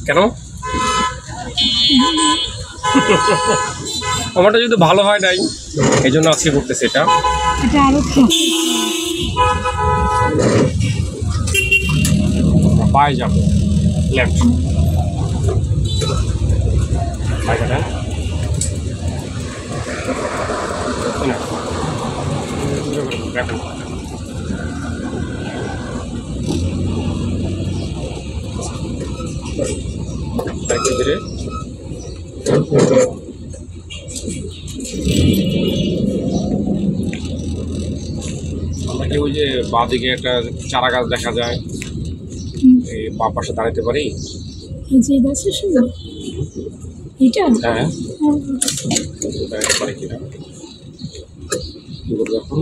কেন? আমারটা যদি ভালো হয় নাই, এই জন্য আজকে করতেছে এটা। পায়ে যাবো লেফট ধীরে ওই যে বাঁ দিকে একটা চারা গাছ দেখা যায়, এই বা পাশে দাঁড়াতে পারি। হ্যাঁ দাঁড়াতে পারি কিনা কি করবো এখন?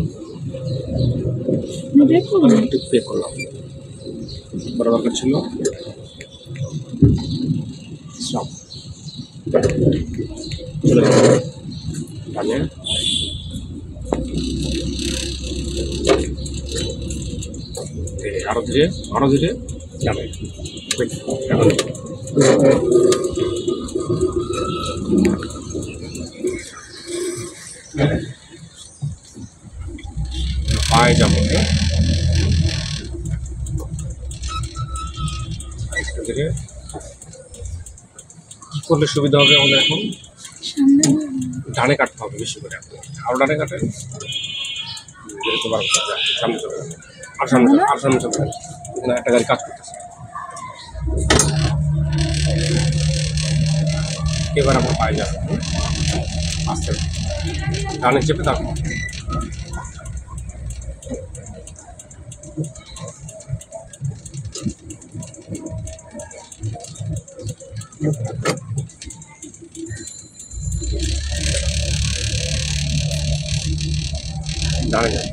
একটু পে করলাম, বড় দরকার ছিল। চলে যাবো আরো ধীরে যাবে। পায়ে যাবো ধীরে। কি করলে সুবিধা হবে আমাদের এখন? ডানে কাটতে হবে বেশি করে, আরো ডানে কাটে বেরোতে পারবো। সামনে চলে যাবে, আর সামনে চলে যাবে। এখানে একটা গাড়ি কাজ করতেছে। এবার আমরা পায়ে যাবো আস্তে ডানে চেপে তারপর ডানে যাবে।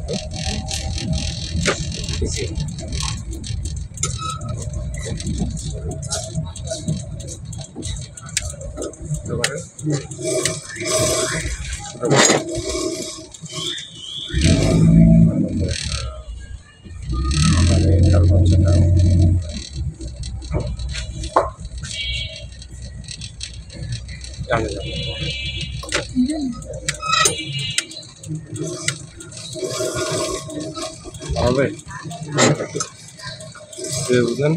ডানে যাবে হবে বুঝলেন।